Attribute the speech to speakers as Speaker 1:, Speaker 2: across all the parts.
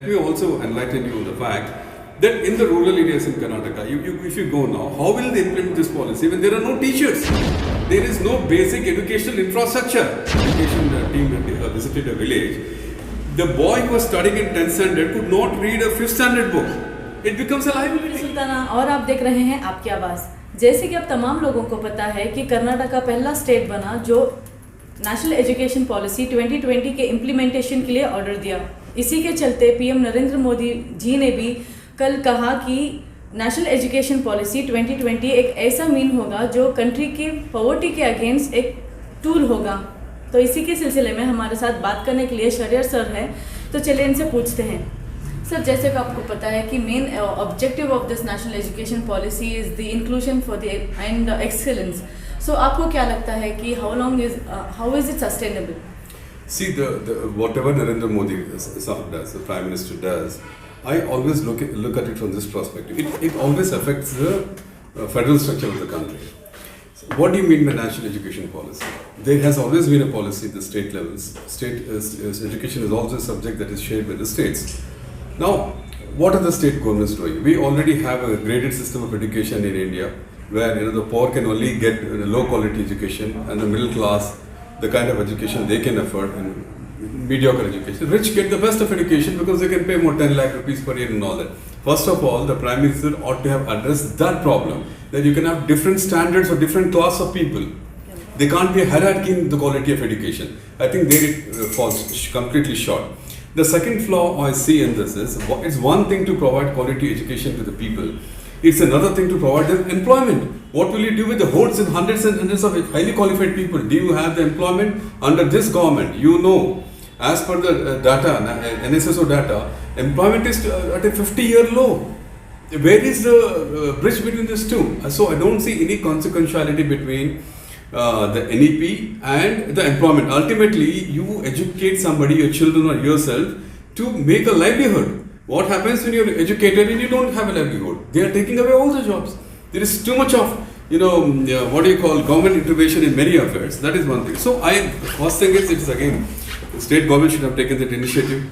Speaker 1: Let me also enlighten you on the fact that in the rural areas in Karnataka, if you go now, how will they implement this policy when there are no teachers? There is no basic educational infrastructure. Education team visited a village. The boy who was studying in 10th standard could not read a 5th standard book. It becomes a liability.
Speaker 2: Sultana और आप देख रहे हैं आपकी आवाज़। जैसे कि अब तमाम लोगों को पता है कि कर्नाटका पहला स्टेट बना जो नेशनल एजुकेशन पॉलिसी 2020 के इम्प्लीमेंटेशन के लिए ऑर्डर दिया। इसी के चलते पीएम नरेंद्र मोदी जी ने भी कल कहा कि नेशनल एजुकेशन पॉलिसी 2020 एक ऐसा मीन होगा जो कंट्री के पॉवर्टी के अगेंस्ट एक टूल होगा। तो इसी के सिलसिले में हमारे साथ बात करने के लिए शरियर सर हैं, तो चलिए इनसे पूछते हैं। सर, जैसे कि आपको पता है कि main objective of this national education policy is the inclusion for the and excellence. So आपको क्या लगता है कि how is it sustainable?
Speaker 1: See, whatever Narendra Modi does, the Prime Minister does, I always look at it from this perspective. It always affects the federal structure of the country. So what do you mean by national education policy? There has always been a policy at the state levels. State education is also a subject that is shared by the states. Now, what are the state governments doing? We already have a graded system of education in India, where the poor can only get low quality education, and the middle class the kind of education they can afford, and mediocre education. Rich get the best of education because they can pay more 10 lakh rupees per year and all that. First of all, the Prime Minister ought to have addressed that problem, that you can have different standards for different class of people. There can't be a hierarchy in the quality of education. I think there it falls completely short. The second flaw I see in this is, it's one thing to provide quality education to the people. It's another thing to provide them employment. What will you do with the hordes and hundreds of highly qualified people? Do you have the employment under this government? You know, as per the data, NSSO data, employment is at a 50-year low. Where is the bridge between these two? So I don't see any consequentiality between the NEP and the employment. Ultimately, you educate somebody, your children or yourself, to make a livelihood. What happens when you're educated and you don't have a livelihood? They are taking away all the jobs. There is too much of, government intervention in many affairs. That is one thing. So first thing is, it's again, the state government should have taken that initiative.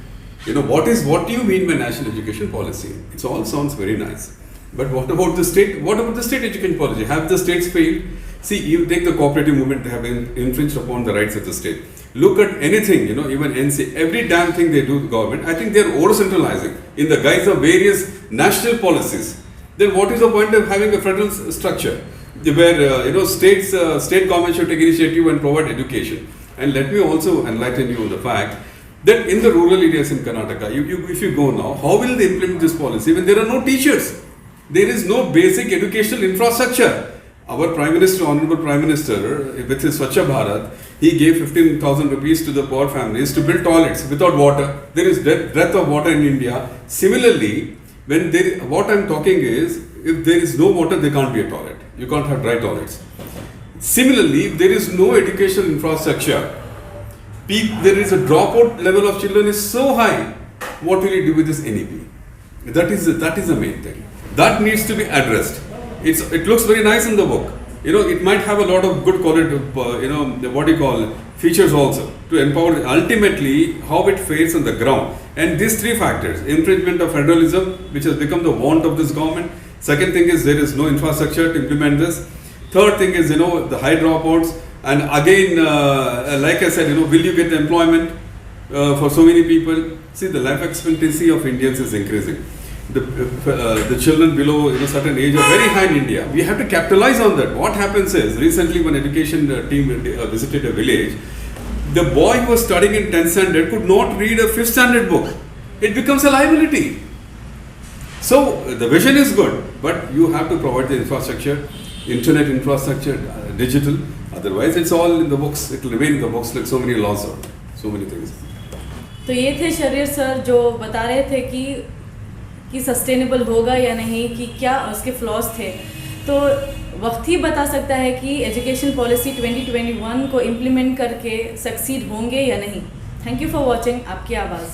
Speaker 1: What do you mean by national education policy? It all sounds very nice. But what about the state? What about the state education policy? Have the states failed? See, you take the cooperative movement, they have infringed upon the rights of the state. Look at anything, even NC, every damn thing they do, the government, I think they are over-centralizing in the guise of various national policies. Then what is the point of having a federal structure where, state government should take initiative and provide education? And let me also enlighten you on the fact that in the rural areas in Karnataka, if you go now, how will they implement this policy when there are no teachers? There is no basic educational infrastructure. Our Prime Minister, Honorable Prime Minister, with his Swachh Bharat, he gave 15,000 rupees to the poor families to build toilets without water. There is dearth of water in India. Similarly, what I am talking is, if there is no water, there can't be a toilet. You can't have dry toilets. Similarly, if there is no educational infrastructure, there is a dropout level of children is so high. What will you do with this NEP? That is the main thing. That needs to be addressed. It looks very nice in the book. It might have a lot of good quality, features also to empower. Ultimately, how it fares on the ground. And these three factors: infringement of federalism, which has become the want of this government. Second thing is there is no infrastructure to implement this. Third thing is the high dropouts. And again, like I said, will you get the employment for so many people? See, the life expectancy of Indians is increasing. The children below certain age are very high in India. We have to capitalize on that. What happens is, recently when education team visited a village, the boy who was studying in 10th standard could not read a 5th standard book. It becomes a liability. So the vision is good, but you have to provide the infrastructure, internet infrastructure, digital. Otherwise, it's all in the books. It will remain in the books like so many laws or so many things.
Speaker 2: तो ये थे शरीर sir जो बता रहे थे कि sustainable होगा या नहीं, कि क्या उसके फ्लॉज थे। तो वक्त ही बता सकता है कि एजुकेशन पॉलिसी 2021 को इम्प्लीमेंट करके सक्सीड होंगे या नहीं। थैंक यू फॉर वॉचिंग आपकी आवाज़।